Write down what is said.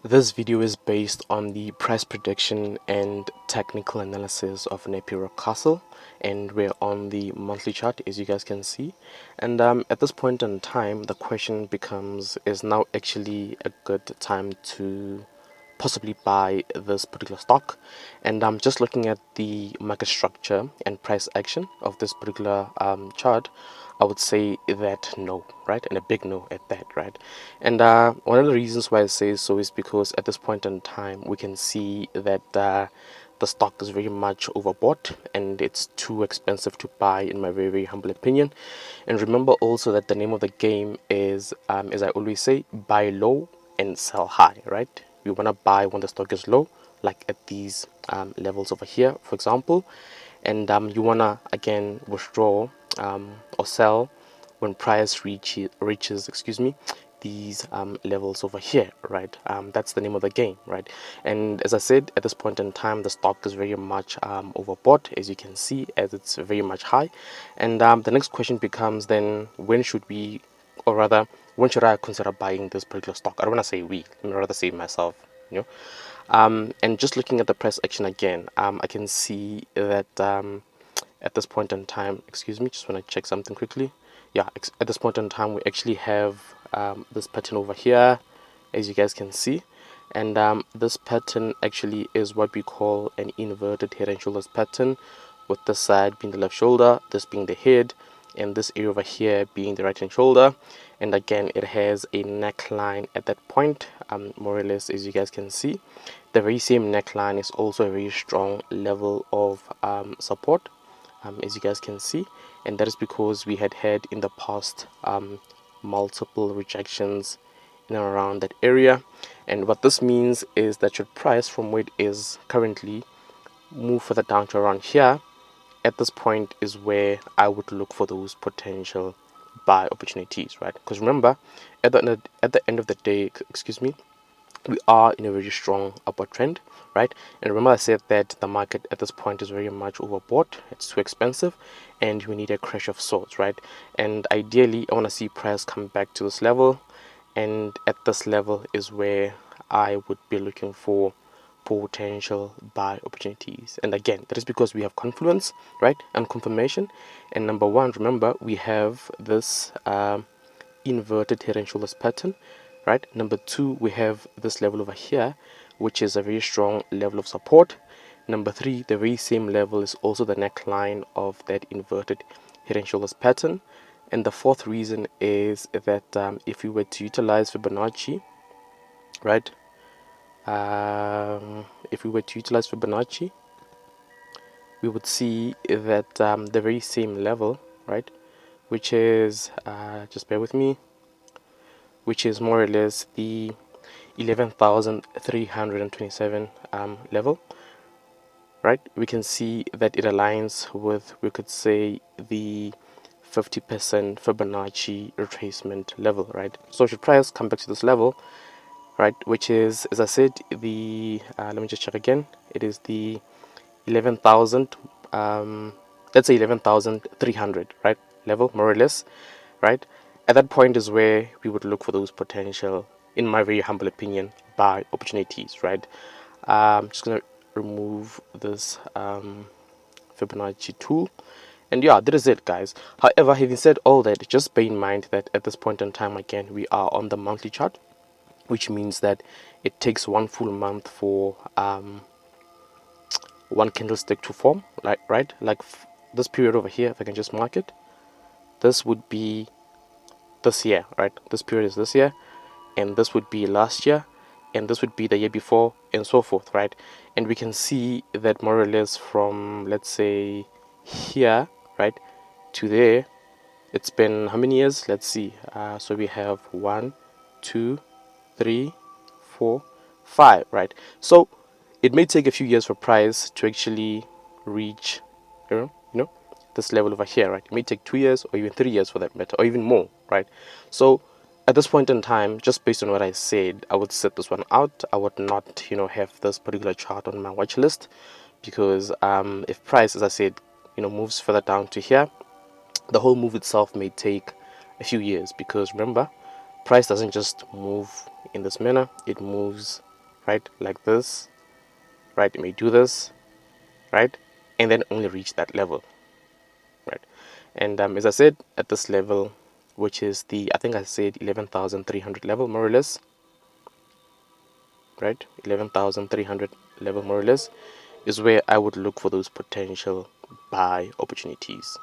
This video is based on the price prediction and technical analysis of NEPI Rockcastle, and we're on the monthly chart, as you guys can see. And at this point in time, the question becomes, is now actually a good time to possibly buy this particular stock? And I'm just looking at the market structure and price action of this particular chart. I would say that no, right? And a big no at that, right? And one of the reasons why I say so is because at this point in time, we can see that the stock is very much overbought and it's too expensive to buy, in my very, very humble opinion. And remember also that the name of the game is, as I always say, buy low and sell high, right? We want to buy when the stock is low, like at these levels over here, for example. And you want to, again, withdraw or sell when price reaches these levels over here, right? That's the name of the game, right? And as I said, at this point in time, the stock is very much overbought, as you can see, as it's very much high. And the next question becomes then, when should we, or rather, when should I consider buying this particular stock? I don't want to say we, I'd rather say myself, you know. And just looking at the price action again, I can see that at this point in time, excuse me, just want to check something quickly. Yeah, at this point in time, we actually have this pattern over here, as you guys can see. And this pattern actually is what we call an inverted head and shoulders pattern, with this side being the left shoulder, this being the head, and this area over here being the right hand shoulder. And again, it has a neckline at that point, more or less, as you guys can see. The very same neckline is also a very strong level of support, as you guys can see, and that is because we had in the past multiple rejections in and around that area. And what this means is that your price from where it is currently move further down to around here. At this point is where I would look for those potential buy opportunities, right? Because remember, at the end of the day, excuse me, we are in a very strong upward trend, right? And remember, I said that the market at this point is very much overbought, it's too expensive, and we need a crash of sorts, right? And ideally, I want to see price come back to this level, and at this level is where I would be looking for potential buy opportunities. And again, that is because we have confluence, right, and confirmation. And number one, remember, we have this inverted head and shoulders pattern, right? Number two, we have this level over here, which is a very strong level of support. Number three, the very same level is also the neckline of that inverted head and shoulders pattern. And the fourth reason is that if we were to utilize Fibonacci, right, if we were to utilize Fibonacci, we would see that the very same level, right, which is just bear with me, which is more or less the 11,327 level, right? We can see that it aligns with, we could say, the 50% Fibonacci retracement level, right? So should price come back to this level, right, which is, as I said, the let me just check again, it is the 11,000 let's say 11,300, right, level, more or less, right? At that point is where we would look for those potential, in my very humble opinion, buy opportunities, right? I'm just gonna remove this Fibonacci tool, and yeah, that is it, guys. However, having said all that, just bear in mind that at this point in time, again, we are on the monthly chart, which means that it takes one full month for one candlestick to form, like, right, like this period over here. If I can just mark it, this would be this year, right? This period is this year, and this would be last year, and this would be the year before, and so forth, right? And we can see that more or less from, let's say, here, right, to there, it's been how many years? Let's see. So we have 1, 2, 3, 4, 5, right? So it may take a few years for price to actually reach, you know, this level over here, right? It may take 2 years or even 3 years for that matter, or even more, right? So at this point in time, just based on what I said, I would set this one out. I would not, have this particular chart on my watch list, because if price, as I said, moves further down to here, the whole move itself may take a few years, because remember, price doesn't just move in this manner, it moves right, like this, right? It may do this, right, and then only reach that level, right? And as I said, at this level, which is the, I think I said 11,300 level, more or less, right? 11,300 level, more or less, is where I would look for those potential buy opportunities.